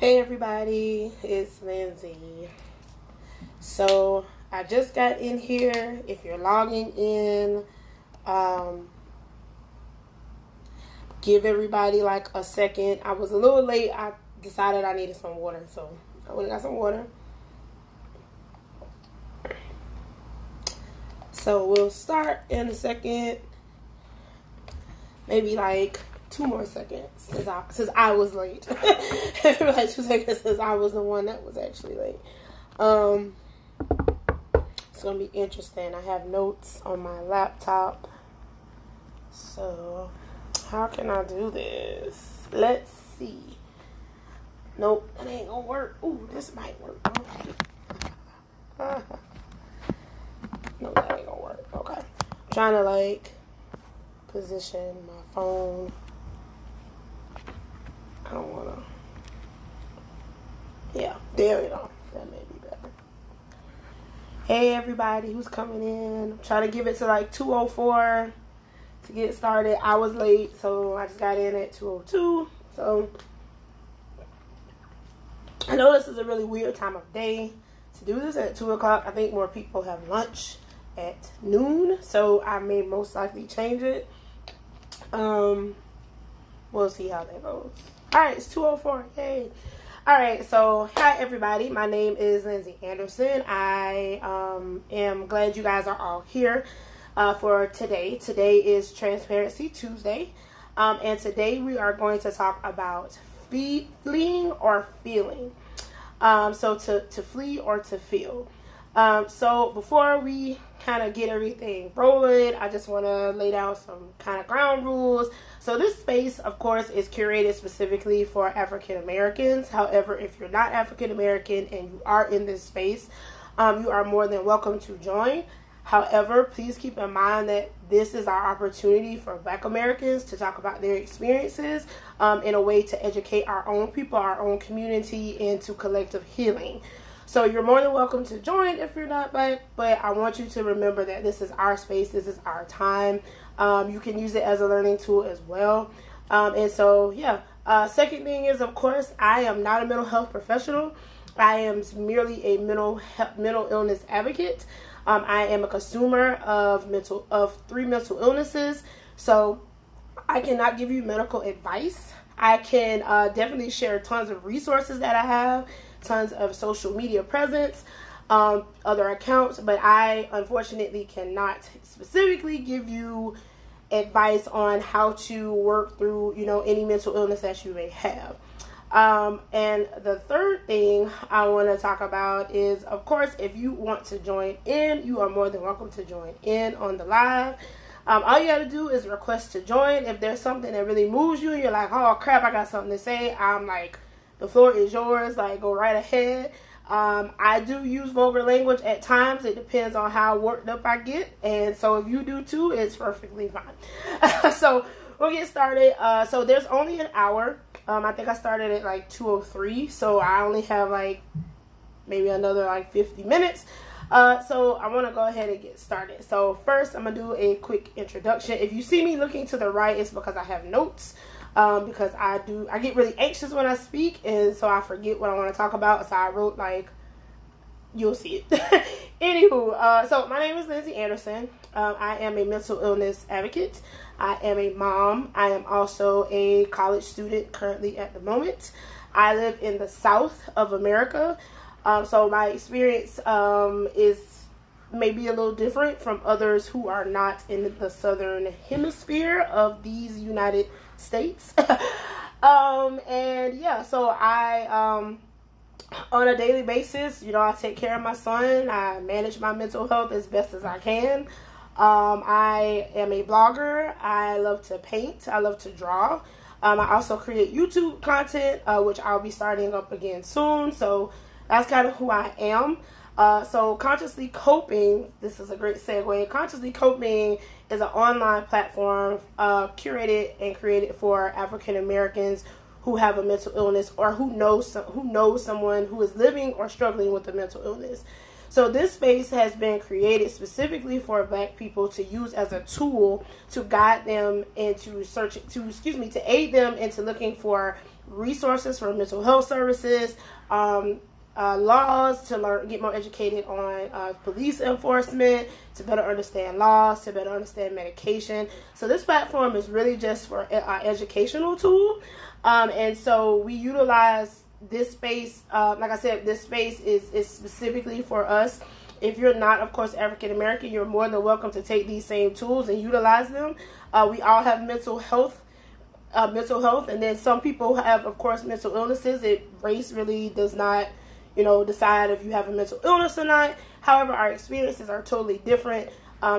Hey everybody, it's Lindsay. So I just got in here. If you're logging in, give everybody like a second. I was a little late. I decided I needed some water, so I went and got some water. So we'll start in a second. Maybe like 2 more seconds since I was late. Like 2 seconds since I was the one that was actually late. It's gonna be interesting. I have notes on my laptop. So how can I do this? Let's see. Nope, that ain't gonna work. Ooh, this might work. No, that ain't gonna work. Okay. I'm trying to like position my phone. I don't wanna. Yeah, there we go. That may be better. Hey everybody who's coming in. I'm trying to give it to like 2:04 to get started. I was late, so I just got in at 2:02. So I know this is a really weird time of day to do this at 2 o'clock. I think more people have lunch at noon, so I may most likely change it. We'll see how that goes. Alright, it's 2:04. Yay. Alright, so hi everybody. My name is Lindsay Anderson. I am glad you guys are all here for today. Today is Transparency Tuesday. And today we are going to talk about fleeing or feeling. So to flee or to feel. So before we kind of get everything rolling, I just want to lay down some kind of ground rules. So this space, of course, is curated specifically for African Americans. However, if you're not African American and you are in this space, you are more than welcome to join. However, please keep in mind that this is our opportunity for Black Americans to talk about their experiences in a way to educate our own people, our own community, into collective healing. So you're more than welcome to join if you're not Black, but I want you to remember that this is our space, this is our time. You can use it as a learning tool as well. And so, yeah. Second thing is, of course, I am not a mental health professional. I am merely a mental illness advocate. I am a consumer of 3 mental illnesses, so I cannot give you medical advice. I can definitely share tons of resources that I have, tons of social media presence, other accounts, but I unfortunately cannot specifically give you advice on how to work through, any mental illness that you may have. And the third thing I want to talk about is, of course, if you want to join in, you are more than welcome to join in on the live. All you got to do is request to join. If there's something that really moves you, you're like, oh crap, I got something to say. I'm like, the floor is yours. Like, go right ahead. I do use vulgar language at times. It depends on how worked up I get. And so if you do too, it's perfectly fine. So we'll get started. So there's only an hour. I think I started at like 2:03. So I only have like maybe another like 50 minutes. So I want to go ahead and get started. So first I'm going to do a quick introduction. If you see me looking to the right, it's because I have notes. Because I get really anxious when I speak, and so I forget what I want to talk about. So I wrote you'll see it. Anywho, so my name is Lindsay Anderson. I am a mental illness advocate. I am a mom. I am also a college student currently at the moment. I live in the South of America. So my experience is maybe a little different from others who are not in the Southern Hemisphere of these United States. And yeah, so I on a daily basis, I take care of my son. I manage my mental health as best as I can. I am a blogger. I love to paint. I love to draw. I also create YouTube content, which I'll be starting up again soon. So that's kind of who I am. So Consciously Coping, this is a great segue. Consciously Coping is an online platform curated and created for African Americans who have a mental illness or who knows someone who is living or struggling with a mental illness. So this space has been created specifically for Black people to use as a tool to guide them into to aid them into looking for resources for mental health services, laws, to get more educated on police enforcement, to better understand laws, to better understand medication. So this platform is really just for an educational tool. And so we utilize this space. Like I said, this space is specifically for us. If you're not, of course, African American, you're more than welcome to take these same tools and utilize them. We all have mental health, and then some people have, of course, mental illnesses. Race really does not, decide if you have a mental illness or not. However, our experiences are totally different.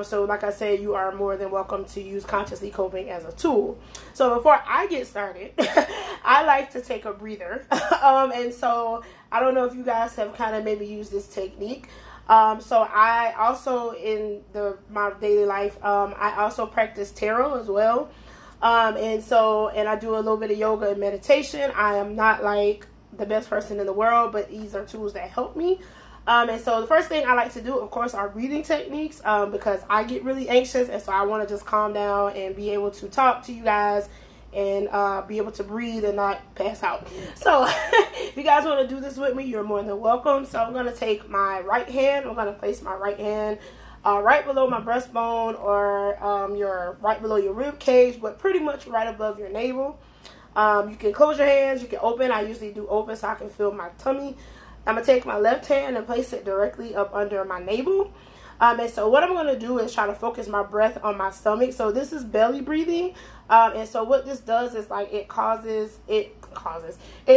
So like I said, you are more than welcome to use consciously coping as a tool. So before I get started, I like to take a breather. And so I don't know if you guys have kind of maybe used this technique. So I also, in my daily life, I also practice tarot as well. And I do a little bit of yoga and meditation. I am not like the best person in the world, but these are tools that help me. And so the first thing I like to do, of course, are breathing techniques, because I get really anxious, and so I want to just calm down and be able to talk to you guys and be able to breathe and not pass out. So if you guys want to do this with me, you're more than welcome. So I'm going to take my right hand. I'm going to place my right hand right below my breastbone, or right below your rib cage, but pretty much right above your navel. You can close your hands. You can open. I usually do open so I can feel my tummy. I'm going to take my left hand and place it directly up under my navel. And so what I'm going to do is try to focus my breath on my stomach. So this is belly breathing. And so what this does is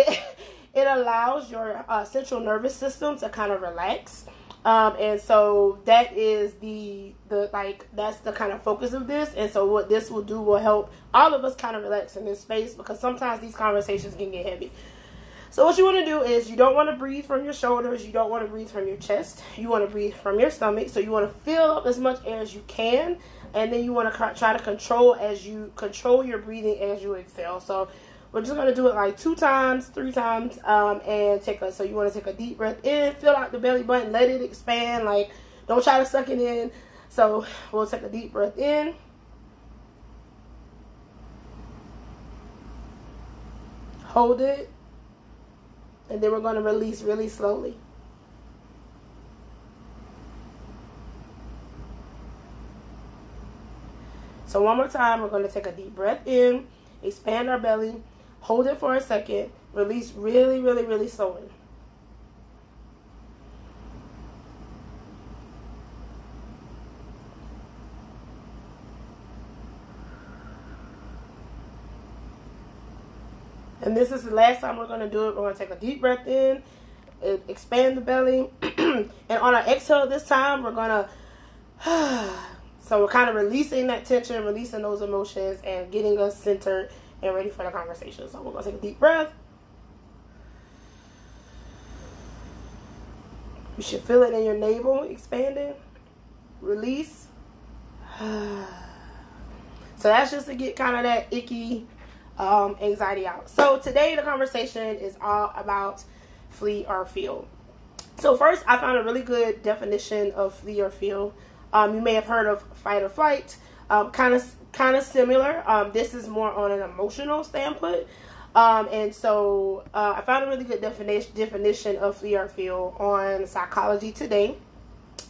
it allows your central nervous system to kind of relax. And so that is that's the kind of focus of this. And so what this will do will help all of us kind of relax in this space, because sometimes these conversations can get heavy. So what you want to do is, you don't want to breathe from your shoulders. You don't want to breathe from your chest. You want to breathe from your stomach. So you want to fill up as much air as you can. And then you want to try to control your breathing as you exhale. So we're just going to do it like 2 times, 3 times, and so you want to take a deep breath in, fill out the belly button, let it expand. Don't try to suck it in. So we'll take a deep breath in. Hold it. And then we're going to release really slowly. So one more time, we're going to take a deep breath in, expand our belly, hold it for a second, release really, really, really slowly. And this is the last time we're going to do it. We're going to take a deep breath in, expand the belly. And on our exhale this time, we're going to... So we're kind of releasing that tension, releasing those emotions, and getting us centered and ready for the conversation. So we're going to take a deep breath. You should feel it in your navel expanding. Release. So that's just to get kind of that icky anxiety out. So today the conversation is all about flee or feel. So first, I found a really good definition of flee or feel. You may have heard of fight or flight. Kind of similar. This is more on an emotional standpoint. And so I found a really good definition of flee or feel on Psychology Today.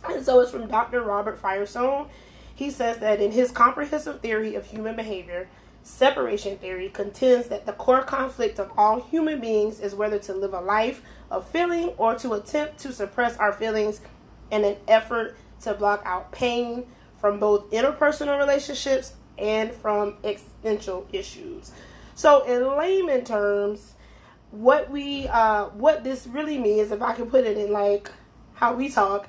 And so it's from Dr. Robert Firestone. He says that in his comprehensive theory of human behavior, separation theory contends that the core conflict of all human beings is whether to live a life of feeling or to attempt to suppress our feelings in an effort to block out pain from both interpersonal relationships and from existential issues. So in layman terms, what this really means, if I can put it in like how we talk,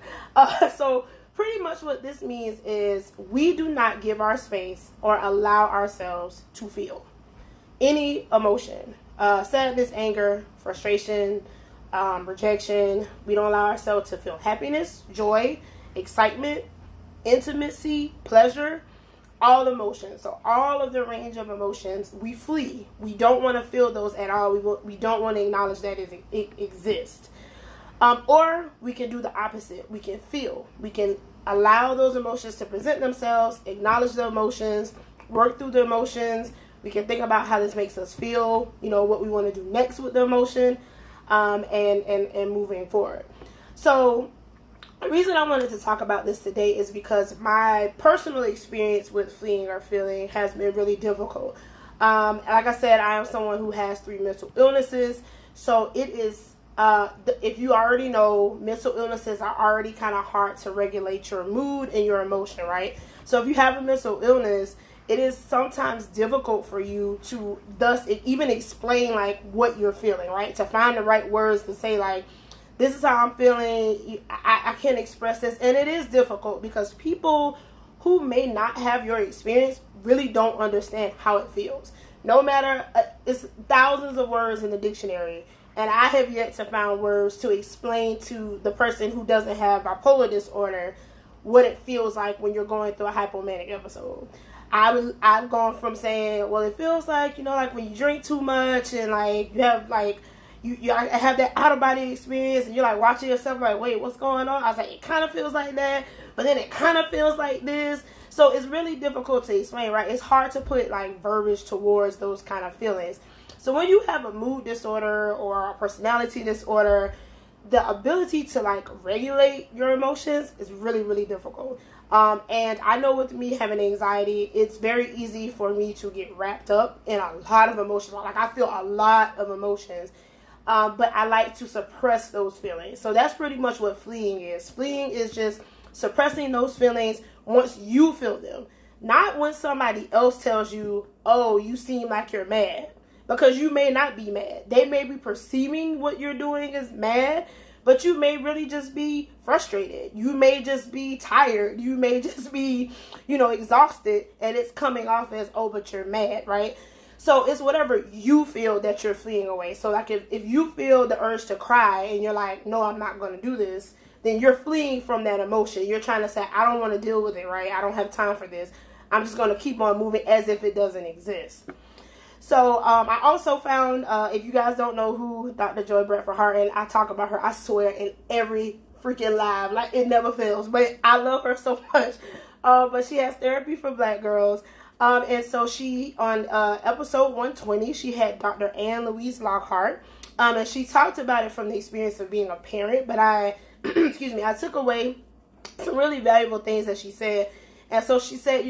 so pretty much what this means is we do not give our space or allow ourselves to feel any emotion, sadness, anger, frustration, rejection. We don't allow ourselves to feel happiness, joy, excitement, intimacy, pleasure, all emotions. So all of the range of emotions, we flee. We don't want to feel those at all. We don't want to acknowledge that it exists. Or we can do the opposite. We can feel. We can allow those emotions to present themselves, acknowledge the emotions, work through the emotions. We can think about how this makes us feel, what we want to do next with the emotion, and moving forward. So the reason I wanted to talk about this today is because my personal experience with fleeing or feeling has been really difficult. Like I said, I am someone who has 3 mental illnesses. So it is, if you already know, mental illnesses are already kind of hard to regulate your mood and your emotion, right? So if you have a mental illness, it is sometimes difficult for you to even explain like what you're feeling, right? To find the right words to say like, this is how I'm feeling. I can't express this. And it is difficult because people who may not have your experience really don't understand how it feels. No matter, it's thousands of words in the dictionary. And I have yet to find words to explain to the person who doesn't have bipolar disorder what it feels like when you're going through a hypomanic episode. I've gone from saying, well, it feels like, like when you drink too much and like you have like, you have that out-of-body experience and you're like watching yourself like, wait, what's going on? I was like, it kind of feels like that, but then it kind of feels like this. So it's really difficult to explain, right? It's hard to put like verbiage towards those kind of feelings. So when you have a mood disorder or a personality disorder, the ability to like regulate your emotions is really, really difficult. And I know with me having anxiety, it's very easy for me to get wrapped up in a lot of emotions. Like I feel a lot of emotions. But I like to suppress those feelings. So that's pretty much what fleeing is. Fleeing is just suppressing those feelings once you feel them. Not when somebody else tells you, oh, you seem like you're mad. Because you may not be mad. They may be perceiving what you're doing as mad, but you may really just be frustrated. You may just be tired. You may just be, exhausted. And it's coming off as, oh, but you're mad, right? So it's whatever you feel that you're fleeing away. So like if you feel the urge to cry and you're like, no, I'm not going to do this, then you're fleeing from that emotion. You're trying to say, I don't want to deal with it, right? I don't have time for this. I'm just going to keep on moving as if it doesn't exist. So I also found, if you guys don't know who Dr. Joy Bradford Hart, and I talk about her, I swear, in every freaking live, like it never fails. But I love her so much. But she has therapy for Black girls. And so she, on episode 120, she had Dr. Ann Louise Lockhart, and she talked about it from the experience of being a parent, but I took away some really valuable things that she said. And so she said,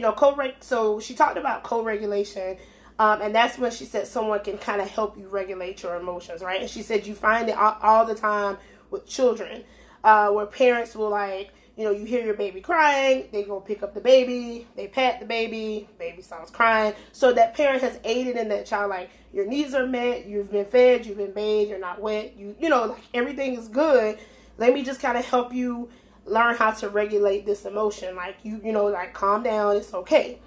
so she talked about co-regulation, and that's when she said someone can kind of help you regulate your emotions, right? And she said you find it all the time with children, where parents will like, you hear your baby crying, they go pick up the baby, they pat the baby starts crying. So that parent has aided in that child, like your needs are met, you've been fed, you've been bathed, you're not wet, like everything is good. Let me just kind of help you learn how to regulate this emotion. Like like calm down, it's okay.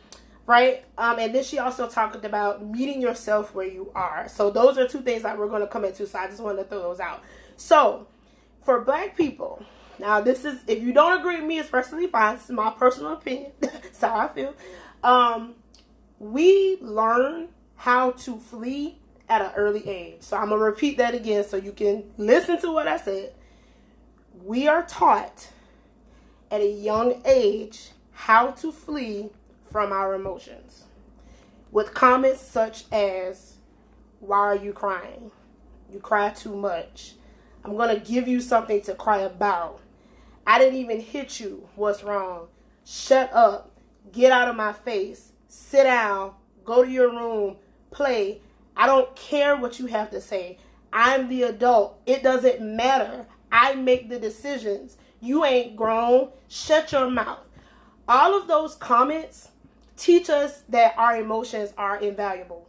Right? And then she also talked about meeting yourself where you are. So those are 2 things that we're going to come into. So I just wanted to throw those out. So for Black people, now this is, if you don't agree with me, it's personally fine. This is my personal opinion. That's how I feel. We learn how to flee at an early age. So I'm going to repeat that again so you can listen to what I said. We are taught at a young age how to flee from our emotions with comments such as, why are you crying? You cry too much. I'm going to give you something to cry about. I didn't even hit you. What's wrong? Shut up. Get out of my face. Sit down. Go to your room. Play. I don't care what you have to say. I'm the adult. It doesn't matter. I make the decisions. You ain't grown. Shut your mouth. All of those comments teach us that our emotions are invaluable.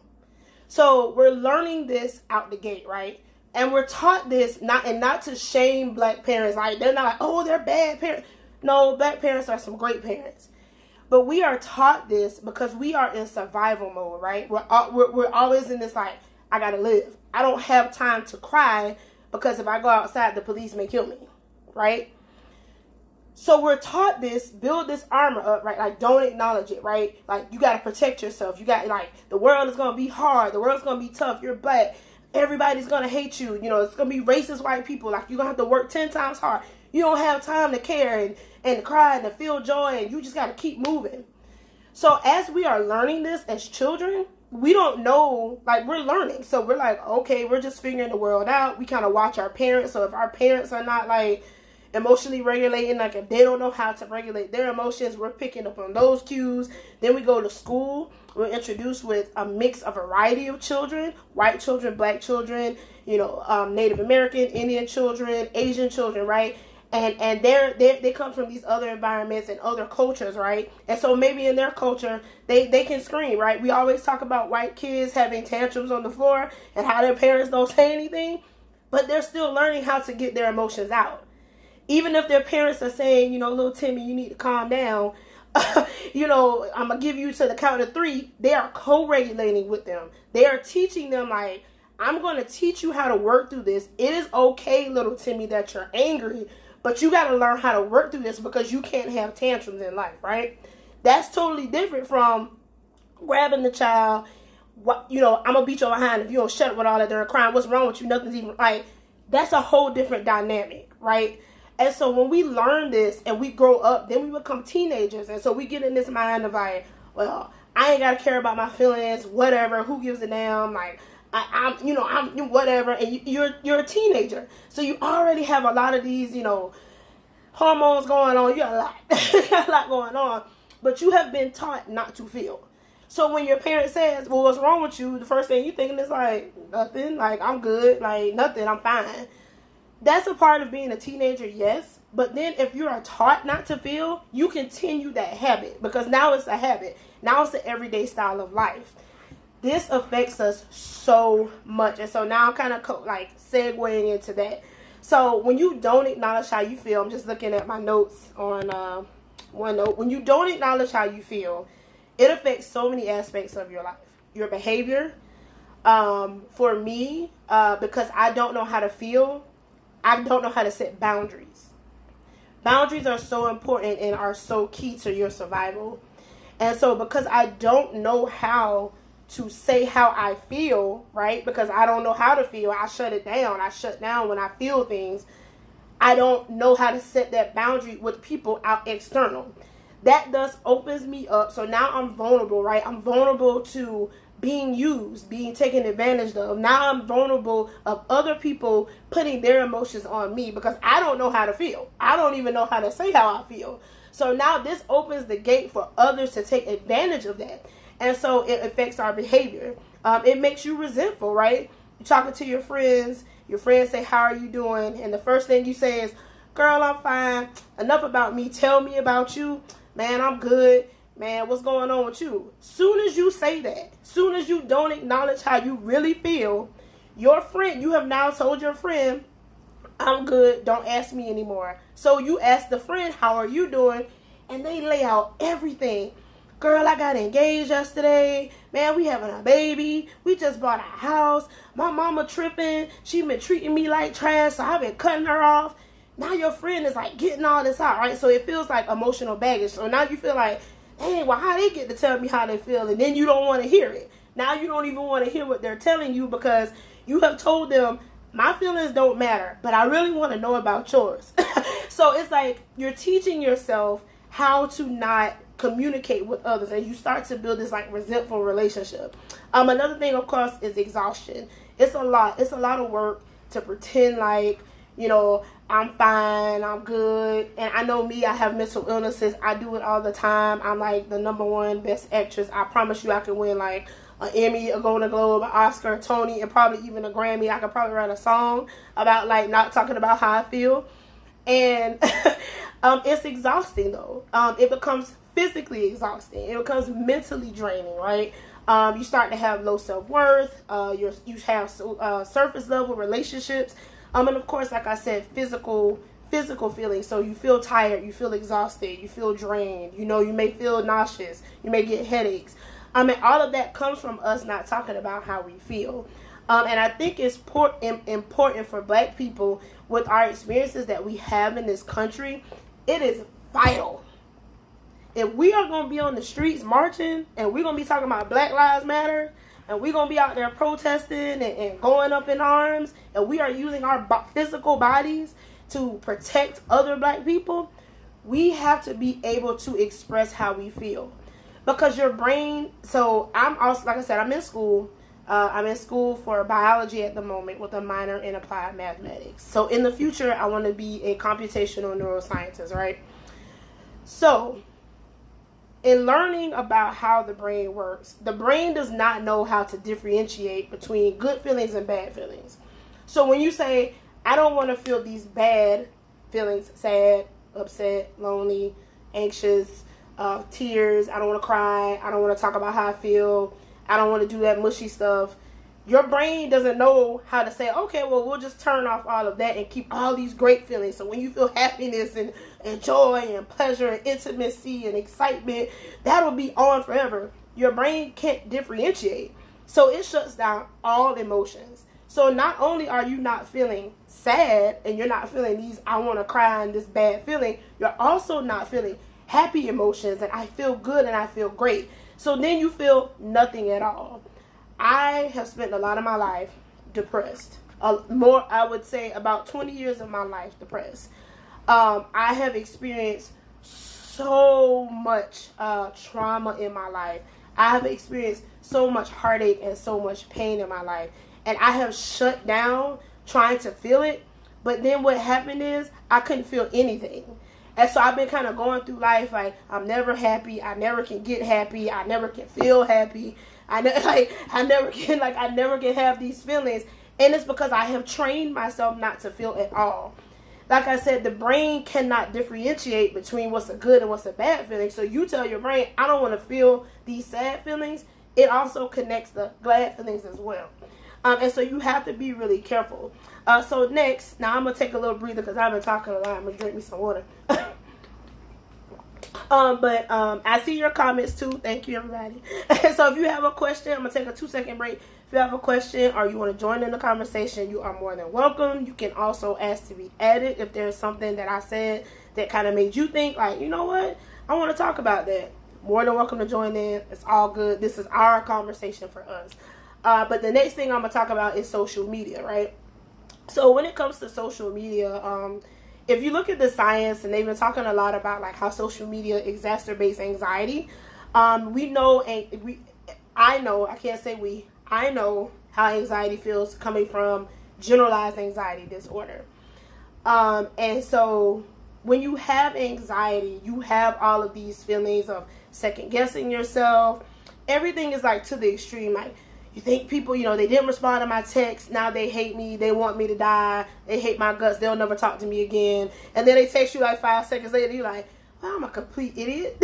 So we're learning this out the gate, right? And we're taught this, not to shame Black parents. Like, they're not like, oh, they're bad parents. No, Black parents are some great parents. But we are taught this because we are in survival mode, right? We're always in this like, I gotta live. I don't have time to cry because if I go outside, the police may kill me, right? So we're taught this, build this armor up, right? Like, don't acknowledge it, right? Like, you got to protect yourself. You got, like, the world is going to be hard. The world's going to be tough. You're Black. everybody's going to hate you. You know, it's going to be racist white people. Like, you're going to have to work 10 times hard. You don't have time to care and to cry and to feel joy, and you just got to keep moving. So as we are learning this as children, we don't know, like, we're learning. So we're like, okay, we're just figuring the world out. We kind of watch our parents. So if our parents are not, like, emotionally regulating, like, if they don't know how to regulate their emotions, we're picking up on those cues. Then we go to school. We're introduced with a variety of children, white children, black children, you know, Native American, Indian children, Asian children, right? And they come from these other environments and other cultures, right? And so maybe in their culture, they can scream, right? We always talk about white kids having tantrums on the floor and how their parents don't say anything, but they're still learning how to get their emotions out. Even if their parents are saying, you know, little Timmy, you need to calm down, you know, I'm going to give you to the count of 3, they are co-regulating with them. They are teaching them, like, I'm going to teach you how to work through this. It is okay, little Timmy, that you're angry, but you got to learn how to work through this because you can't have tantrums in life, right? That's totally different from grabbing the child, you know, I'm going to beat you behind if you don't shut up with all that they're crying. What's wrong with you? Nothing's even, like, that's a whole different dynamic, right? And so when we learn this and we grow up, then we become teenagers. And so we get in this mind of like, well, I ain't got to care about my feelings, whatever, who gives a damn, like, I'm whatever, and you're a teenager, so you already have a lot of these, you know, hormones going on. You got a lot going on, but you have been taught not to feel. So when your parent says, "Well, what's wrong with you?" the first thing you thinking is like, nothing, like, I'm good, like, nothing, I'm fine. That's a part of being a teenager, yes. But then if you are taught not to feel, you continue that habit because now it's a habit. Now it's the everyday style of life. This affects us so much. And so now I'm kind of segueing into that. So when you don't acknowledge how you feel, I'm just looking at my notes on OneNote. When you don't acknowledge how you feel, it affects so many aspects of your life. Your behavior. For me, because I don't know how to feel, I don't know how to set boundaries. Boundaries are so important and are so key to your survival. And so because I don't know how to say how I feel, right? Because I don't know how to feel. I shut it down. I shut down when I feel things. I don't know how to set that boundary with people out external. That thus opens me up. So now I'm vulnerable, right? I'm vulnerable to being used, being taken advantage of. Now I'm vulnerable of other people putting their emotions on me because I don't know how to feel. I don't even know how to say how I feel. So now this opens the gate for others to take advantage of that. And so it affects our behavior. It makes you resentful, right? You're talking to your friends say, how are you doing? And the first thing you say is, girl, I'm fine. Enough about me. Tell me about you. Man, I'm good. Man, what's going on with you? Soon as you say that, soon as you don't acknowledge how you really feel, your friend, you have now told your friend, I'm good. Don't ask me anymore. So you ask the friend, how are you doing? And they lay out everything. Girl, I got engaged yesterday. Man, we having a baby. We just bought a house. My mama tripping. She been treating me like trash, so I've been cutting her off. Now your friend is like getting all this out, right? So it feels like emotional baggage. So now you feel like, dang, well, how they get to tell me how they feel? And then you don't want to hear it. Now you don't even want to hear what they're telling you because you have told them, my feelings don't matter, but I really want to know about yours. So it's like you're teaching yourself how to not communicate with others, and you start to build this like resentful relationship. Another thing, of course, is exhaustion. It's a lot of work to pretend like, you know, I'm fine, I'm good. And I know me, I have mental illnesses. I do it all the time. I'm like the #1 best actress. I promise you I can win like an Emmy, a Golden Globe, an Oscar, a Tony, and probably even a Grammy. I could probably write a song about like not talking about how I feel. And it's exhausting though. It becomes physically exhausting. It becomes mentally draining, right? You start to have low self-worth. You have surface level relationships. And of course, like I said, physical feelings. So you feel tired, you feel exhausted, you feel drained. You know, you may feel nauseous, you may get headaches. And all of that comes from us not talking about how we feel. And I think it's important for Black people with our experiences that we have in this country. It is vital. If we are going to be on the streets marching and we're going to be talking about Black Lives Matter and we're going to be out there protesting and going up in arms, and we are using our physical bodies to protect other black people, we have to be able to express how we feel. Because your brain, so I'm also, like I said, I'm in school. I'm in school for biology at the moment with a minor in applied mathematics. So in the future, I want to be a computational neuroscientist, right? So in learning about how the brain works, the brain does not know how to differentiate between good feelings and bad feelings. So when you say, I don't want to feel these bad feelings, sad, upset, lonely, anxious, tears, I don't want to cry, I don't want to talk about how I feel, I don't want to do that mushy stuff. Your brain doesn't know how to say, okay, well, we'll just turn off all of that and keep all these great feelings. So when you feel happiness and joy and pleasure and intimacy and excitement, that'll be on forever. Your brain can't differentiate. So it shuts down all emotions. So not only are you not feeling sad and you're not feeling these I want to cry and this bad feeling, you're also not feeling happy emotions and I feel good and I feel great. So then you feel nothing at all. I have spent a lot of my life depressed. More, I would say about 20 years of my life depressed. I have experienced so much trauma in my life. I have experienced so much heartache and so much pain in my life. And I have shut down trying to feel it. But then what happened is I couldn't feel anything. And so I've been kind of going through life like I'm never happy. I never can get happy. I never can feel happy. I never can have these feelings. And it's because I have trained myself not to feel at all. Like I said, the brain cannot differentiate between what's a good and what's a bad feeling. So you tell your brain, I don't want to feel these sad feelings. It also connects the glad feelings as well. And so you have to be really careful. So next, now I'm going to take a little breather because I've been talking a lot. I'm going to drink me some water. But I see your comments too. Thank you, everybody. So if you have a question, I'm going to take a 2-second break. If you have a question or you want to join in the conversation, you are more than welcome. You can also ask to be added if there's something that I said that kind of made you think like, you know what? I want to talk about that. More than welcome to join in. It's all good. This is our conversation for us. But the next thing I'm going to talk about is social media, right? So when it comes to social media, if you look at the science, and they've been talking a lot about like how social media exacerbates anxiety. I know how anxiety feels coming from generalized anxiety disorder. And so when you have anxiety, you have all of these feelings of second guessing yourself. Everything is like to the extreme. Like you think people, they didn't respond to my text. Now they hate me. They want me to die. They hate my guts. They'll never talk to me again. And then they text you like 5 seconds later. You're like, well, I'm a complete idiot.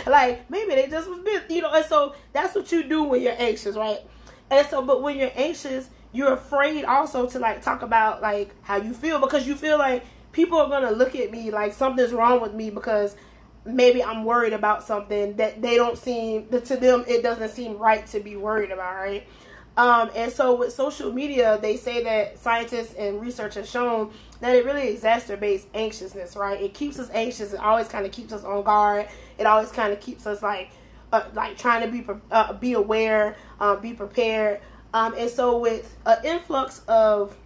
Like maybe they just was busy, And so that's what you do when you're anxious, right? And so, but when you're anxious, you're afraid also to like talk about like how you feel because you feel like people are going to look at me like something's wrong with me because maybe I'm worried about something that they don't seem, to them, it doesn't seem right to be worried about, right? And so with social media, they say that scientists and research have shown that it really exacerbates anxiousness, right? It keeps us anxious. It always kind of keeps us on guard. It always kind of keeps us like trying to be aware, be prepared. And so with an influx of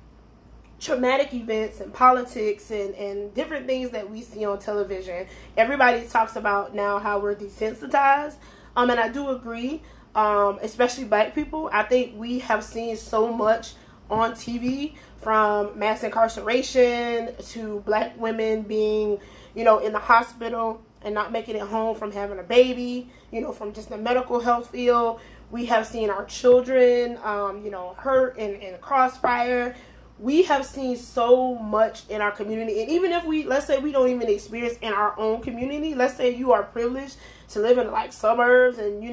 traumatic events and politics and different things that we see on television, everybody talks about now how we're desensitized. And I do agree, especially black people. I think we have seen so much on TV, from mass incarceration to black women being, in the hospital and not making it home from having a baby, from just the medical health field. We have seen our children, hurt in crossfire. We have seen so much in our community. And even if let's say we don't even experience in our own community, let's say you are privileged to live in like suburbs and, you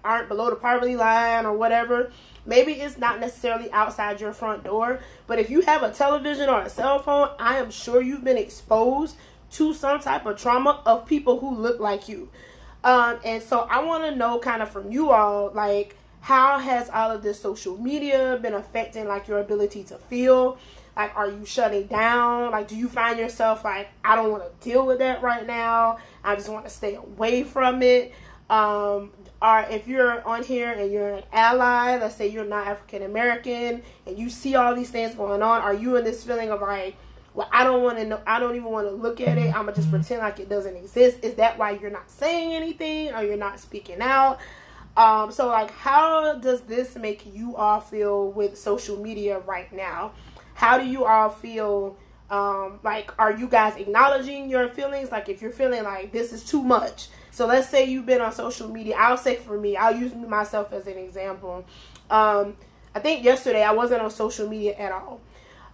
aren't below the poverty line or whatever. Maybe it's not necessarily outside your front door, but if you have a television or a cell phone, I am sure you've been exposed to some type of trauma of people who look like you. And so I want to know kind of from you all, like, how has all of this social media been affecting like your ability to feel? Like, are you shutting down? Like, do you find yourself like, I don't want to deal with that right now. I just want to stay away from it. Or if you're on here and you're an ally, let's say you're not African American, and you see all these things going on, are you in this feeling of like, well, I don't want to know, I don't even want to look at it, I'm gonna just pretend like it doesn't exist? Is that why you're not saying anything, or you're not speaking out? So like, how does this make you all feel with social media right now? How do you all feel? Like, are you guys acknowledging your feelings? Like, if you're feeling like this is too much. So let's say you've been on social media. I'll say for me, I'll use myself as an example. I think yesterday I wasn't on social media at all.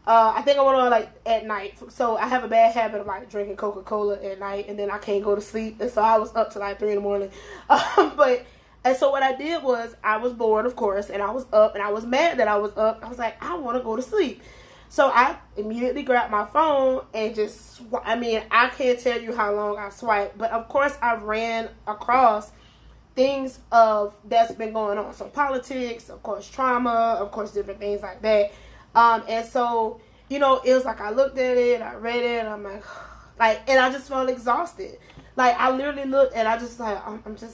I think I went on like at night. So I have a bad habit of like drinking Coca-Cola at night, and then I can't go to sleep. And so I was up to like 3 in the morning. And so what I did was, I was bored, of course, and I was up, and I was mad that I was up. I was like, I want to go to sleep. So I immediately grabbed my phone and just, I mean, I can't tell you how long I swiped, but of course I ran across things of that's been going on. So politics, of course, trauma, of course, different things like that. And so, you know, it was like, I looked at it, I read it, and I'm like, and I just felt exhausted. Like, I literally looked and I just like,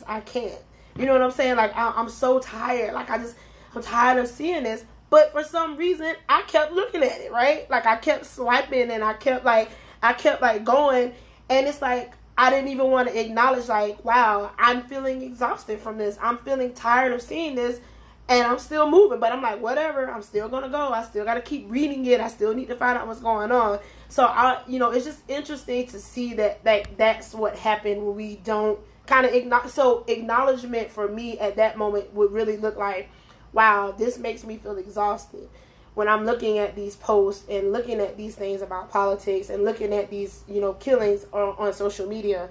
I can't. You know what I'm saying? Like, I'm so tired. Like, I'm tired of seeing this. But for some reason, I kept looking at it, right? Like, I kept swiping, and I kept going. And it's like, I didn't even want to acknowledge, like, wow, I'm feeling exhausted from this. I'm feeling tired of seeing this, and I'm still moving. But I'm like, whatever, I'm still going to go. I still got to keep reading it. I still need to find out what's going on. So, it's just interesting to see that that's what happened when we don't kind of acknowledge. So, acknowledgement for me at that moment would really look like, wow, this makes me feel exhausted. When I'm looking at these posts and looking at these things about politics and looking at these, killings on social media,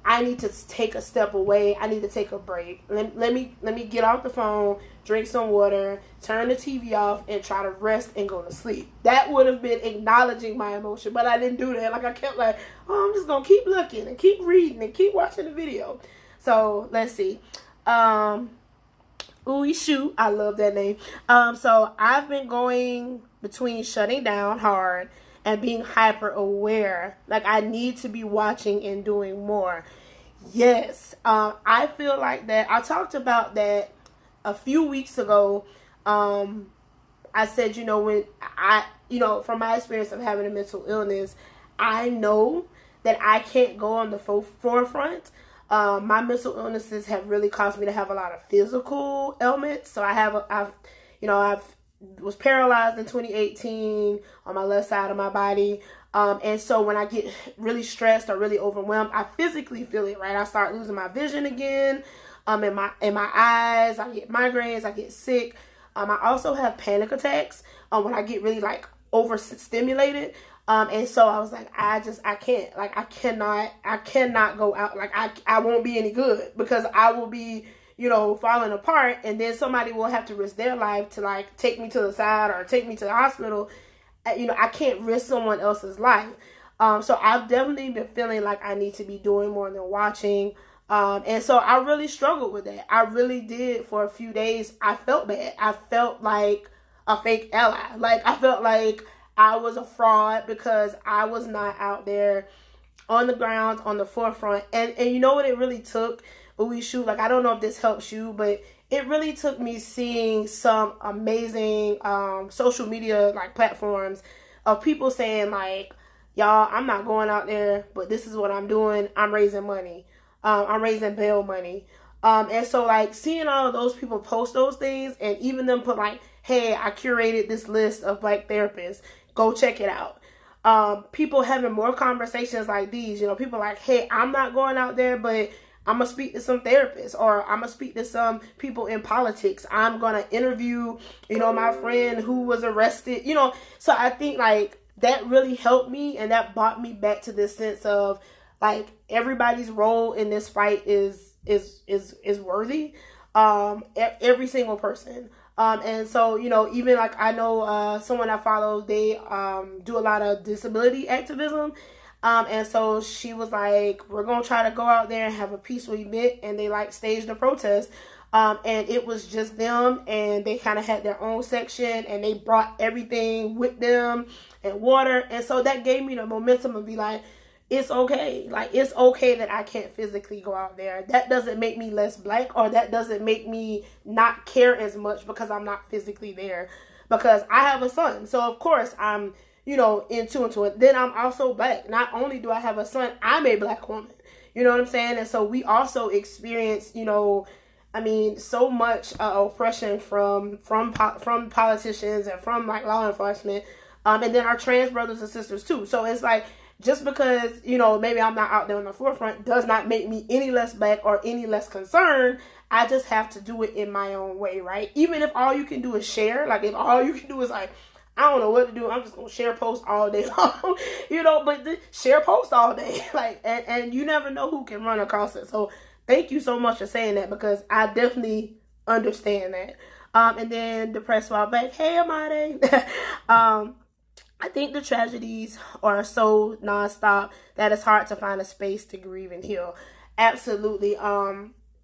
I need to take a step away. I need to take a break. Let me get off the phone, drink some water, turn the TV off, and try to rest and go to sleep. That would have been acknowledging my emotion, but I didn't do that. Like, I kept like, I'm just going to keep looking and keep reading and keep watching the video. So, let's see. Ooh, shoot, I love that name. So I've been going between shutting down hard and being hyper aware. Like, I need to be watching and doing more. Yes, I feel like that. I talked about that a few weeks ago. I said, when from my experience of having a mental illness, I know that I can't go on the forefront. My mental illnesses have really caused me to have a lot of physical ailments. So I was paralyzed in 2018 on my left side of my body. And so when I get really stressed or really overwhelmed, I physically feel it, right? I start losing my vision again. In my eyes, I get migraines, I get sick. I also have panic attacks when I get really like overstimulated. And so I was like, I can't, like, I cannot go out. Like, I won't be any good, because I will be, falling apart, and then somebody will have to risk their life to like take me to the side or take me to the hospital. I can't risk someone else's life. So I've definitely been feeling like I need to be doing more than watching. And so I really struggled with that. I really did. For a few days, I felt bad. I felt like a fake ally. Like, I felt like I was a fraud because I was not out there on the ground, on the forefront. And you know what it really took? Like, I don't know if this helps you, but it really took me seeing some amazing social media like platforms of people saying like, y'all, I'm not going out there, but this is what I'm doing. I'm raising money. I'm raising bail money. And so like seeing all of those people post those things, and even them put like, hey, I curated this list of Black therapists. Go check it out. People having more conversations like these, people like, hey, I'm not going out there, but I'm going to speak to some therapists, or I'm going to speak to some people in politics. I'm going to interview, my friend who was arrested, So I think like that really helped me, and that brought me back to this sense of like everybody's role in this fight is worthy. Every single person. And so, even like I know someone I follow, they do a lot of disability activism. And so she was like, we're going to try to go out there and have a peaceful event. And they like staged a protest. And it was just them, and they kind of had their own section, and they brought everything with them and water. And so that gave me the momentum to be like, it's okay. Like, it's okay that I can't physically go out there. That doesn't make me less black, or that doesn't make me not care as much because I'm not physically there. Because I have a son. So, of course, I'm, into it. Then I'm also black. Not only do I have a son, I'm a black woman. You know what I'm saying? And so we also experience, so much oppression from politicians and from like law enforcement, and then our trans brothers and sisters too. So it's like, just because maybe I'm not out there on the forefront does not make me any less black or any less concerned. I just have to do it in my own way, right? Even if all you can do is share, like if all you can do is like, I don't know what to do, I'm just gonna share posts all day long, but share posts all day, like, and you never know who can run across it. So thank you so much for saying that, because I definitely understand that. And then depressed while back, hey Amade. I think the tragedies are so nonstop that it's hard to find a space to grieve and heal. Absolutely.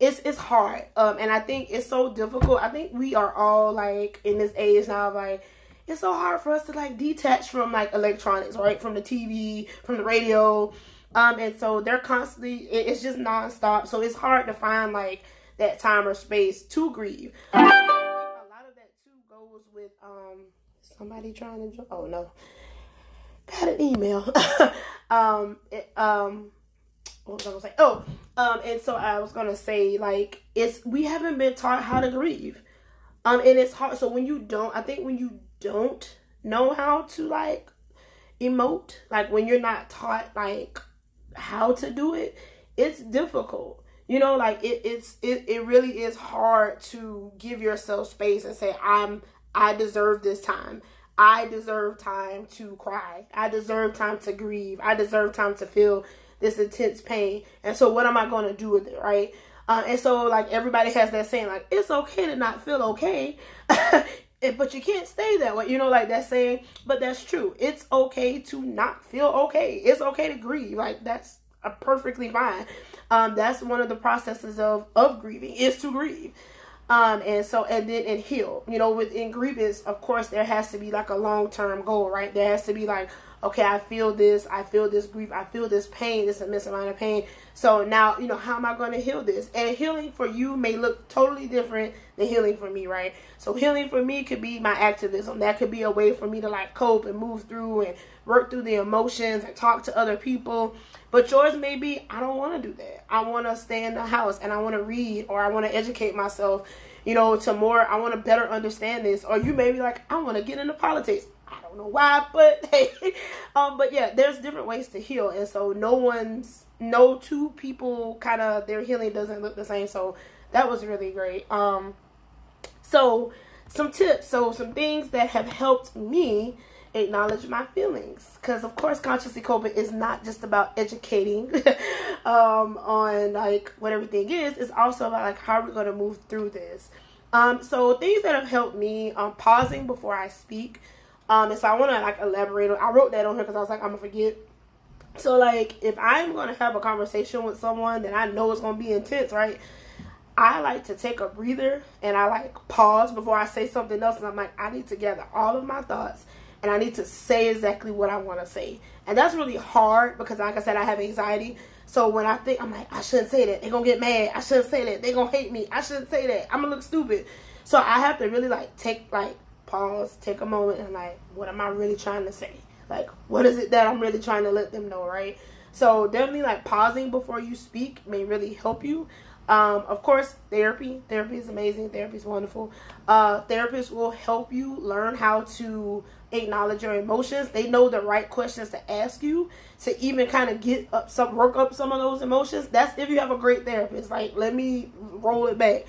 It's hard. And I think it's so difficult. I think we are all like in this age now, like, it's so hard for us to like detach from like electronics, right? From the TV, from the radio. And so they're constantly, it's just nonstop. So it's hard to find like that time or space to grieve. A lot of that too goes with, somebody trying to, oh no, got an email. What was I gonna say? And so I was gonna say, like, we haven't been taught how to grieve. And it's hard. So when you don't know how to like emote, like when you're not taught like how to do it, it's difficult. Like it really is hard to give yourself space and say, I deserve this time. I deserve time to cry. I deserve time to grieve. I deserve time to feel this intense pain. And so what am I going to do with it, right? And so like everybody has that saying, like, it's okay to not feel okay. But you can't stay that way, like that saying. But that's true. It's okay to not feel okay. It's okay to grieve. Like, that's perfectly fine. That's one of the processes of grieving, is to grieve. And heal. Within grievance, of course, there has to be like a long-term goal, right? There has to be like, okay, I feel this grief, I feel this pain, this immense amount of pain. So now, how am I going to heal this? And healing for you may look totally different than healing for me, right? So healing for me could be my activism. That could be a way for me to like cope and move through and work through the emotions and talk to other people. But yours may be, I don't want to do that. I want to stay in the house and I want to read, or I want to educate myself, I want to better understand this. Or you may be like, I want to get into politics. I don't know why, but hey, but yeah, there's different ways to heal. And so no two people kind of, their healing doesn't look the same. So that was really great. So some tips. So some things that have helped me acknowledge my feelings, because of course consciously coping is not just about educating on like what everything is. It's also about like how we're going to move through this. So things that have helped me, pausing before I speak. And so I want to like elaborate on, I wrote that on here because I was like, I'm gonna forget. So like, if I'm going to have a conversation with someone that I know is going to be intense, right? I like to take a breather and I like pause before I say something else. And I'm like, I need to gather all of my thoughts and I need to say exactly what I want to say. And that's really hard because, like I said, I have anxiety. So when I think, I'm like, I shouldn't say that. They're going to get mad. I shouldn't say that. They're going to hate me. I shouldn't say that. I'm going to look stupid. So I have to really like pause, take a moment and like, what am I really trying to say? Like, what is it that I'm really trying to let them know, right? So definitely like pausing before you speak may really help you. Of course, therapy is amazing. Therapy is wonderful. Therapists will help you learn how to acknowledge your emotions. They know the right questions to ask you to even kind of work up some of those emotions. That's if you have a great therapist. Like, let me roll it back.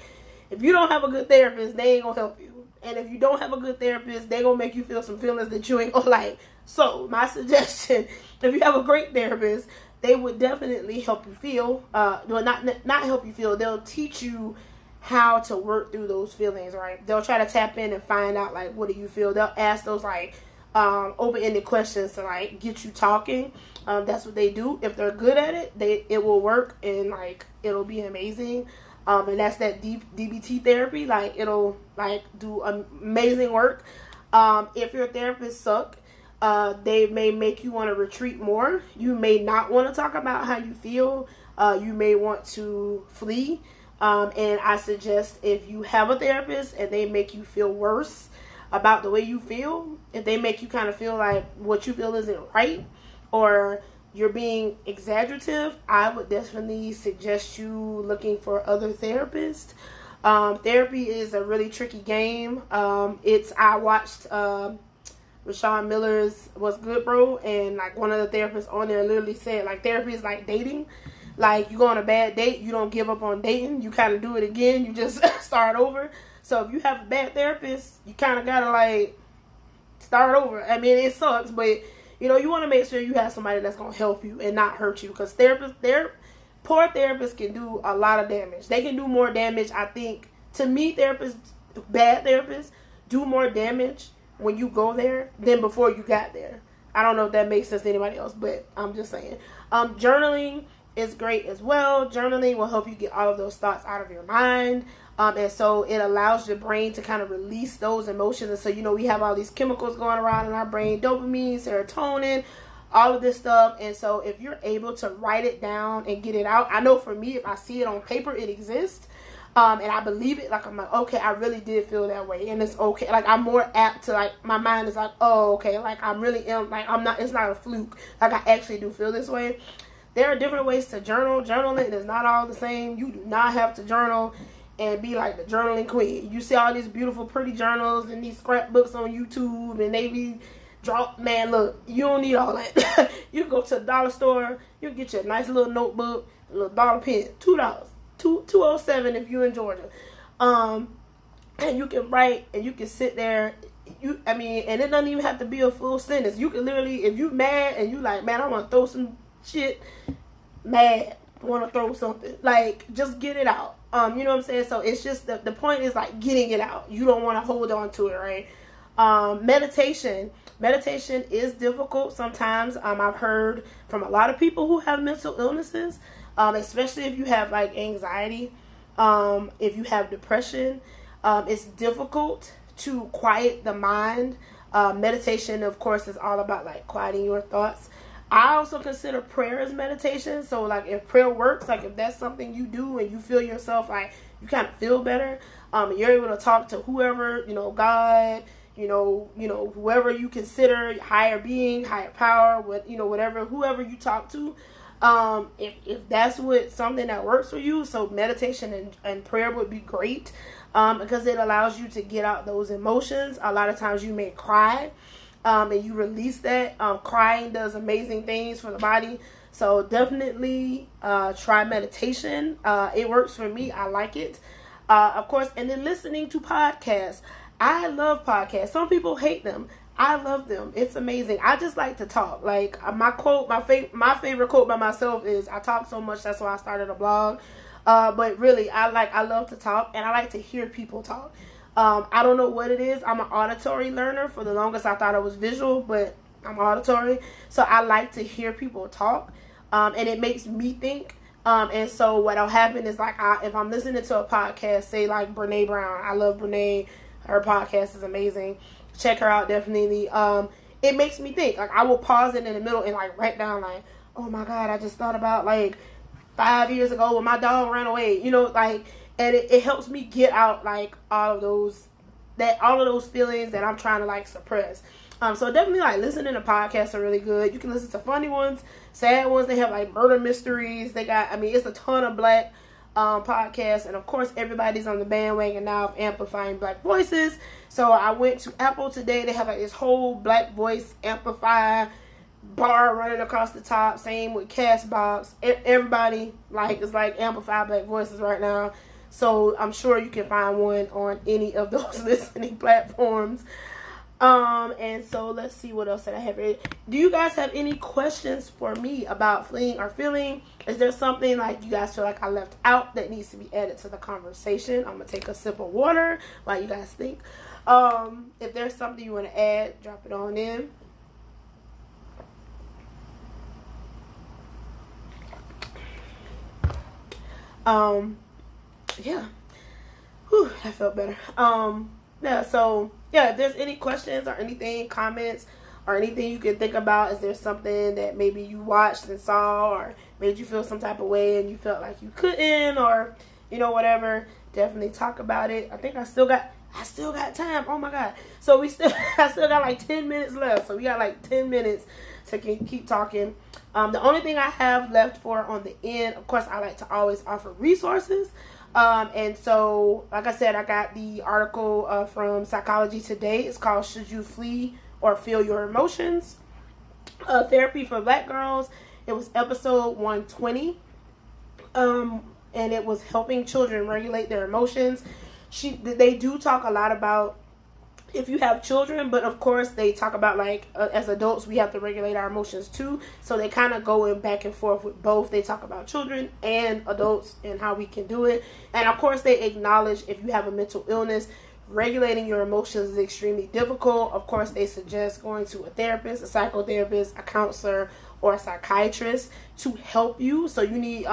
If you don't have a good therapist, they ain't gonna help you. And if you don't have a good therapist, they gonna make you feel some feelings that you ain't gonna like. So my suggestion, if you have a great therapist, they would definitely help you feel, not help you feel, they'll teach you how to work through those feelings, right? They'll try to tap in and find out, like, what do you feel? They'll ask those, like, open-ended questions to, like, get you talking. That's what they do. If they're good at it, it will work, and, like, it'll be amazing. And that's that DBT therapy. Like, it'll, like, do amazing work. If your therapist suck, They may make you want to retreat more. You may not want to talk about how you feel. You may want to flee. And I suggest if you have a therapist and they make you feel worse about the way you feel, if they make you kind of feel like what you feel isn't right, or you're being exaggerative, I would definitely suggest you looking for other therapists. Therapy is a really tricky game. I watched Rashawn Miller's What's Good Bro, and like one of the therapists on there literally said like therapy is like dating. Like you go on a bad date, you don't give up on dating, you kind of do it again, you just start over. So if you have a bad therapist, you kind of gotta like start over. I mean, it sucks, but you know, you want to make sure you have somebody that's gonna help you and not hurt you, because poor therapists can do a lot of damage. They can do more damage, I think. To me, bad therapists do more damage when you go there than before you got there. I don't know if that makes sense to anybody else, but I'm just saying. Journaling is great as well. Journaling will help you get all of those thoughts out of your mind. And so it allows your brain to kind of release those emotions. And so, you know, we have all these chemicals going around in our brain, dopamine, serotonin, all of this stuff. And so if you're able to write it down and get it out, I know for me, if I see it on paper, it exists. And I believe it, like I'm like, okay, I really did feel that way, and it's okay. Like I'm more apt to, like, my mind is like, oh, okay, like I really am, like I'm not, it's not a fluke. Like I actually do feel this way. There are different ways to journal. Journaling is not all the same. You do not have to journal and be like the journaling queen. You see all these beautiful, pretty journals and these scrapbooks on YouTube, and they be man, look, you don't need all that. You can go to the dollar store, you can get you a nice little notebook, a little dollar pen, $2. $2.07 if you're in Georgia. And you can write and you can sit there. And it doesn't even have to be a full sentence. You can literally, if you mad and you like, man, I want to throw some shit, mad, want to throw something, like, just get it out. You know what I'm saying? So it's just, the point is like getting it out. You don't want to hold on to it, right? Meditation is difficult sometimes. I've heard from a lot of people who have mental illnesses, especially if you have like anxiety, if you have depression, it's difficult to quiet the mind. Meditation, of course, is all about like quieting your thoughts. I also consider prayer as meditation. So like if prayer works, like if that's something you do and you feel yourself like you kind of feel better, you're able to talk to whoever, God, whoever you consider higher being, higher power, whatever, whoever you talk to. If that's something that works for you, so meditation and prayer would be great, because it allows you to get out those emotions. A lot of times you may cry, and you release that. Crying does amazing things for the body. So definitely, try meditation. It works for me. I like it. Of course, and then listening to podcasts. I love podcasts. Some people hate them. I love them. It's amazing. I just like to talk. Like my favorite quote by myself is, "I talk so much, that's why I started a blog." But really, I love to talk, and I like to hear people talk. I don't know what it is. I'm an auditory learner. For the longest, I thought I was visual, but I'm auditory. So I like to hear people talk, and it makes me think. And so what'll happen is, like, if I'm listening to a podcast, say like Brene Brown, I love Brene. Her podcast is amazing. Check her out, definitely. It makes me think. Like, I will pause it in the middle and like write down like, oh my God, I just thought about like 5 years ago when my dog ran away. And it helps me get out like all of those feelings that I'm trying to like suppress. So definitely like listening to podcasts are really good. You can listen to funny ones, sad ones. They have like murder mysteries. They got, it's a ton of black podcasts, and of course everybody's on the bandwagon now of amplifying black voices. So I went to Apple today. They have like this whole black voice amplify bar running across the top. Same with Castbox. Everybody is like amplify black voices right now. So I'm sure you can find one on any of those listening platforms. And so let's see what else that I have read. Do you guys have any questions for me about fleeing or feeling? Is there something like you guys feel like I left out that needs to be added to the conversation? I'm gonna take a sip of water while you guys think. If there's something you want to add, drop it on in. Yeah. Whew, that felt better. Yeah, so yeah, if there's any questions or anything, comments, or anything you can think about. Is there something that maybe you watched and saw or made you feel some type of way and you felt like you couldn't, or whatever? Definitely talk about it. I think I still got time. Oh my God. So I still got like 10 minutes left. So we got like 10 minutes to keep talking. The only thing I have left for on the end, of course, I like to always offer resources. And so, like I said, I got the article from Psychology Today. It's called "Should You Flee or Feel Your Emotions? Therapy for Black Girls." It was episode 120. And it was helping children regulate their emotions. They do talk a lot about if you have children, but of course they talk about like as adults we have to regulate our emotions too. So they kind of go in back and forth with both. They talk about children and adults and how we can do it. And of course they acknowledge if you have a mental illness, regulating your emotions is extremely difficult. Of course they suggest going to a therapist, a psychotherapist, a counselor, or a psychiatrist to help you. So you need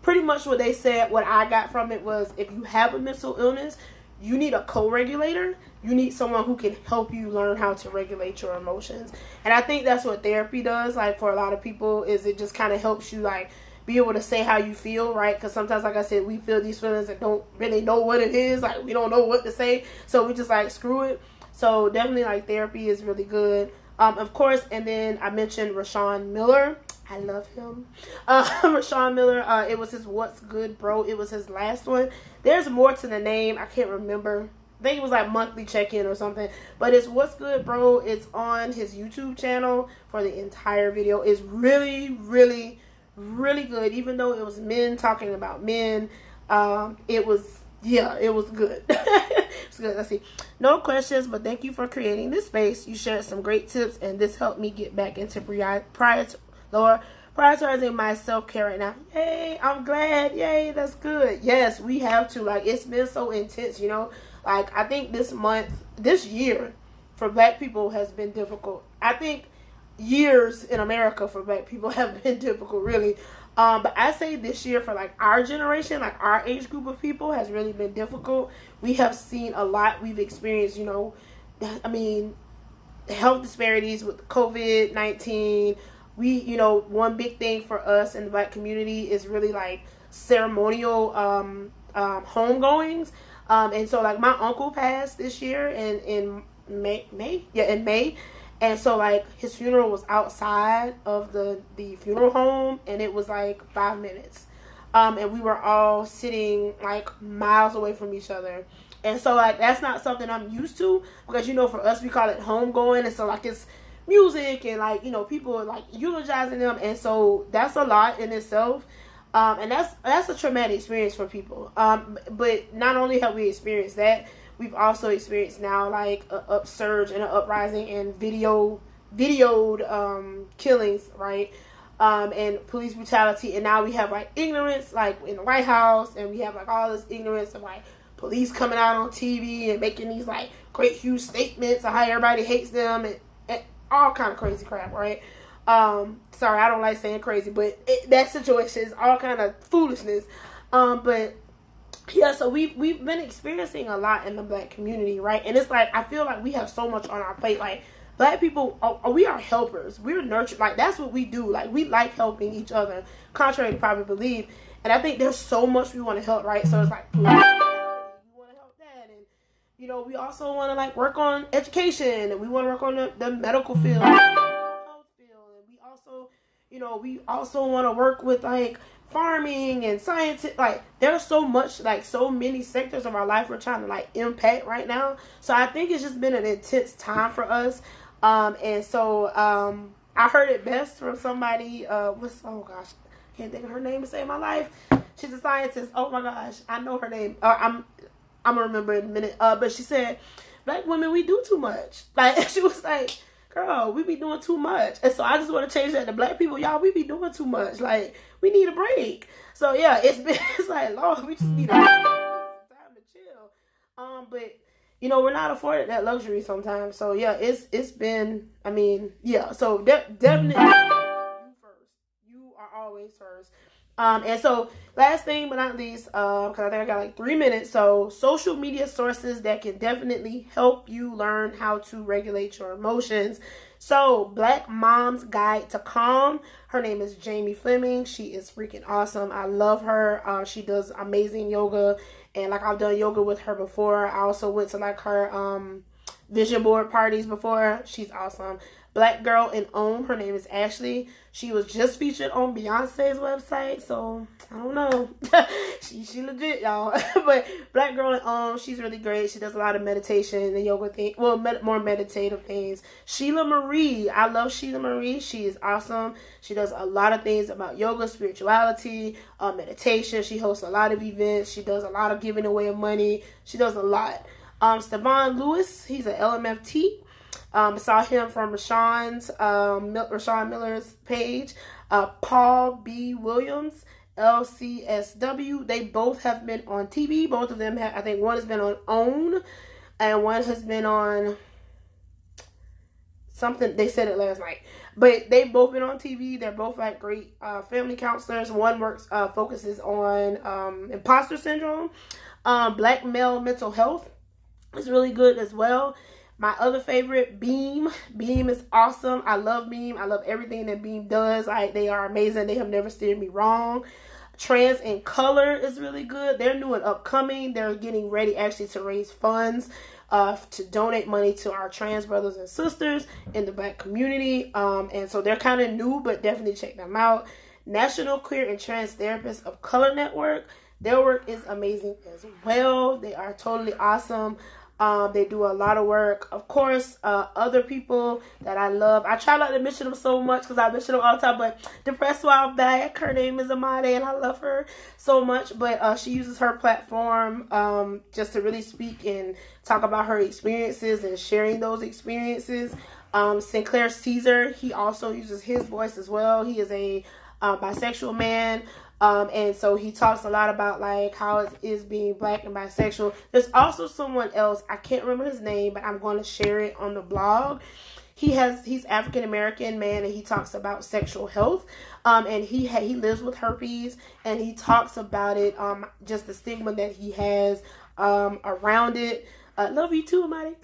pretty much what they said, what I got from it was if you have a mental illness, you need a co-regulator. You need someone who can help you learn how to regulate your emotions. And I think that's what therapy does. Like for a lot of people is it just kind of helps you like be able to say how you feel, right? Because sometimes, like I said, we feel these feelings and don't really know what it is. Like we don't know what to say. So we just like screw it. So definitely like therapy is really good. Of course, and then I mentioned Rashawn Miller. I love him. Rashawn Miller, it was his What's Good Bro. It was his last one. There's more to the name. I can't remember. I think it was like monthly check-in or something. But it's What's Good Bro. It's on his YouTube channel for the entire video. It's really, really, really good. Even though it was men talking about men, it was good. It's good. Let's see. No questions, but thank you for creating this space. You shared some great tips, and this helped me get back into prioritizing my self-care right now. Yay, I'm glad. Yay, that's good. Yes, we have to. Like, it's been so intense, Like, I think this year for Black people has been difficult. I think years in America for Black people have been difficult, really. But I say this year for like our generation, like our age group of people has really been difficult. We have seen a lot. We've experienced, health disparities with COVID-19. One big thing for us in the Black community is really like ceremonial homegoings. And so like my uncle passed this year in May. And so, like, his funeral was outside of the funeral home, and it was, like, 5 minutes. And we were all sitting, like, miles away from each other. And so, like, that's not something I'm used to, because, for us, we call it homegoing. And so, like, it's music and, like, people are, like, eulogizing them. And so, that's a lot in itself. And that's a traumatic experience for people. But not only have we experienced that, we've also experienced now like an upsurge and an uprising in videoed killings, right? And police brutality. And now we have like ignorance, like in the White House, and we have like all this ignorance of like police coming out on TV and making these like great huge statements of how everybody hates them and all kind of crazy crap, right? Sorry, I don't like saying crazy, but that situation is all kind of foolishness. But yeah, so we've been experiencing a lot in the Black community, right? And it's like, I feel like we have so much on our plate. Like, Black people, we are helpers. We're nurtured. Like, that's what we do. Like, we like helping each other, contrary to probably believe. And I think there's so much we want to help, right? So it's like, we want to help that. And, we also want to, like, work on education. And we want to work on the medical field, the health field. And we also, we also want to work with, like, farming and science. Like, there's so much, like, so many sectors of our life we're trying to like impact right now. So I think it's just been an intense time for us. And so I heard it best from somebody, oh gosh, I can't think of her name to save my life. She's a scientist. Oh my gosh, I know her name. I'm gonna remember in a minute. But she said, Black women, we do too much. Like, she was like, girl, we be doing too much. And so I just want to change that to Black people. Y'all, we be doing too much. Like, we need a break. So yeah, it's like, Lord, we just need a time to chill. But we're not afforded that luxury sometimes. So yeah, it's been, so definitely you first. You are always first. And so last thing but not least, because I think I got like 3 minutes. So social media sources that can definitely help you learn how to regulate your emotions. So Black Mom's Guide to Calm. Her name is Jamie Fleming. She is freaking awesome. I love her. She does amazing yoga, and like I've done yoga with her before. I also went to like her vision board parties before. She's awesome. Black Girl in Om. Her name is Ashley. She was just featured on Beyonce's website, so I don't know. she legit, y'all. But Black Girl in Om, she's really great. She does a lot of meditation and yoga things. Well, more meditative things. Sheila Marie. I love Sheila Marie. She is awesome. She does a lot of things about yoga, spirituality, meditation. She hosts a lot of events. She does a lot of giving away of money. She does a lot. Stevan Lewis, he's an LMFT. Saw him from Rashawn Miller's page. Paul B. Williams, LCSW. They both have been on TV. Both of them have, I think one has been on OWN and one has been on something. They said it last night. But they've both been on TV. They're both like great family counselors. One focuses on imposter syndrome. Black male mental health is really good as well. My other favorite, Beam. Beam is awesome. I love Beam. I love everything that Beam does. They are amazing. They have never steered me wrong. Trans in Color is really good. They're new and upcoming. They're getting ready actually to raise funds to donate money to our trans brothers and sisters in the Black community. And so they're kind of new, but definitely check them out. National Queer and Trans Therapists of Color Network. Their work is amazing as well. They are totally awesome. They do a lot of work. Of course, other people that I love. I try not to mention them so much because I mention them all the time, but Depressed While Back, her name is Amade, and I love her so much. But she uses her platform just to really speak and talk about her experiences and sharing those experiences. Sinclair Caesar, he also uses his voice as well. He is a bisexual man. And so he talks a lot about like how it is being Black and bisexual. There's also someone else, I can't remember his name, but I'm going to share it on the blog. He's African American man, and he talks about sexual health. And he lives with herpes, and he talks about it, just the stigma that he has around it. Love you too, Amadi.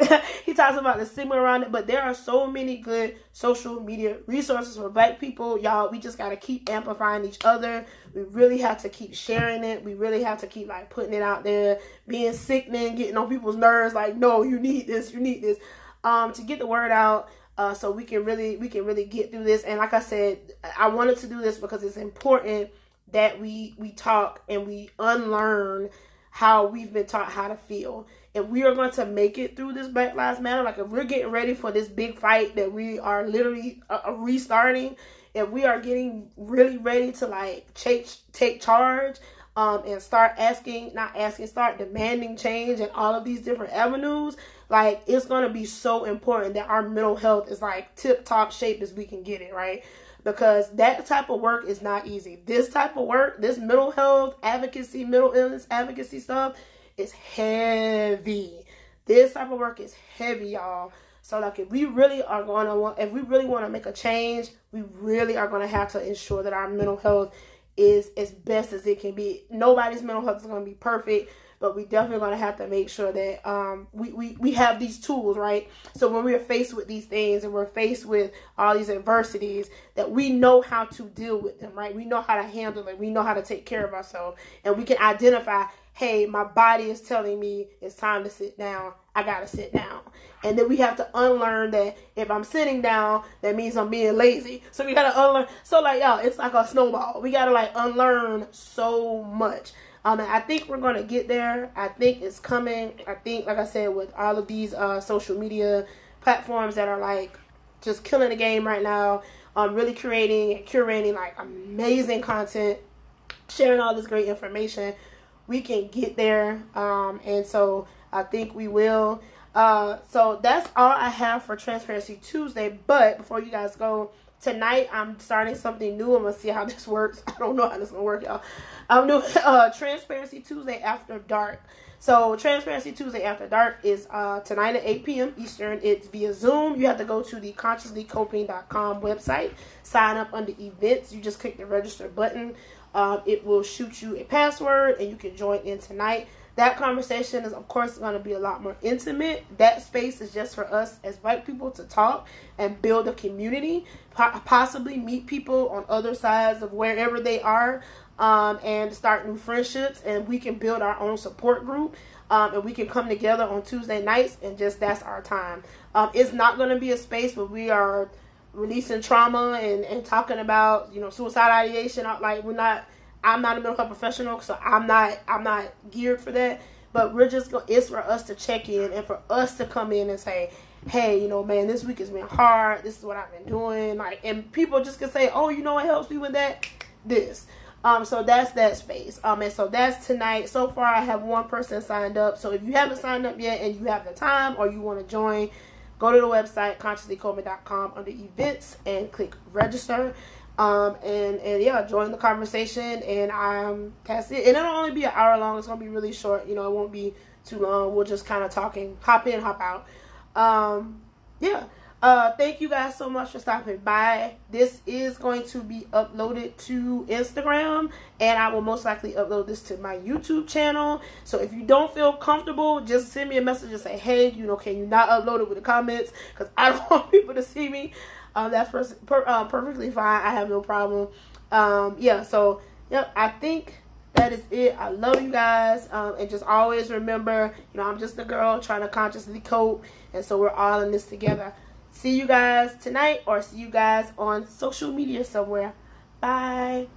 He talks about the stigma around it, but there are so many good social media resources for Black people. Y'all, we just got to keep amplifying each other. We really have to keep sharing it. We really have to keep like putting it out there, being sickening, getting on people's nerves. Like, no, you need this, to get the word out. So we can really get through this. And like I said, I wanted to do this because it's important that we talk and we unlearn how we've been taught how to feel. If we are going to make it through this Black Lives Matter, like if we're getting ready for this big fight that we are literally restarting, if we are getting really ready to like take charge and start demanding change in all of these different avenues, like it's going to be so important that our mental health is like tip-top shape as we can get it, right? Because that type of work is not easy. This type of work, this mental health advocacy, mental illness advocacy stuff is heavy. This type of work is heavy, y'all. So like if we really want to make a change, we really are going to have to ensure that our mental health is as best as it can be. Nobody's mental health is going to be perfect, but we definitely going to have to make sure that we have these tools, right? So when we're faced with these things and we're faced with all these adversities, that we know how to deal with them, right? We know how to handle it. We know how to take care of ourselves, and we can identify, hey, my body is telling me it's time to sit down. I got to sit down. And then we have to unlearn that if I'm sitting down, that means I'm being lazy. So we got to unlearn. So like, y'all, it's like a snowball. We got to like unlearn so much. And I think we're going to get there. I think it's coming. I think, like I said, with all of these social media platforms that are like just killing the game right now, really creating and curating like amazing content, sharing all this great information, we can get there. And so I think we will. So that's all I have for Transparency Tuesday. But before you guys go, tonight I'm starting something new. I'm going to see how this works. I don't know how this is going to work, y'all. I'm doing Transparency Tuesday After Dark. So Transparency Tuesday After Dark is tonight at 8 p.m. Eastern. It's via Zoom. You have to go to the consciouslycoping.com website, sign up under events. You just click the register button. it will shoot you a password and you can join in tonight. That conversation is, of course, going to be a lot more intimate. That space is just for us as white people to talk and build a community, possibly meet people on other sides of wherever they are, and start new friendships, and we can build our own support group, and we can come together on Tuesday nights, and just that's our time. It's not going to be a space where we are releasing trauma and talking about, suicidal ideation. Like, I'm not a mental health professional, so I'm not geared for that. But it's for us to check in and for us to come in and say, hey, man, this week has been hard. This is what I've been doing. Like, and people just can say, oh, what helps me with that? This. So that's that space. And so that's tonight. So far, I have one person signed up. So if you haven't signed up yet and you have the time or you want to join, go to the website, consciouslycoleman.com, under events, and click register. And yeah, join the conversation, and that's it. And it'll only be an hour long. It's gonna be really short. It won't be too long. We'll just kind of talking, hop in, hop out. Yeah. Thank you guys so much for stopping by. This is going to be uploaded to Instagram, and I will most likely upload this to my YouTube channel. So if you don't feel comfortable, just send me a message and say, hey, can you not upload it with the comments? Because I don't want people to see me. That's perfectly fine. I have no problem. Yeah, so, yep, I think that is it. I love you guys. And just always remember, I'm just a girl trying to consciously cope. And so we're all in this together. See you guys tonight, or see you guys on social media somewhere. Bye.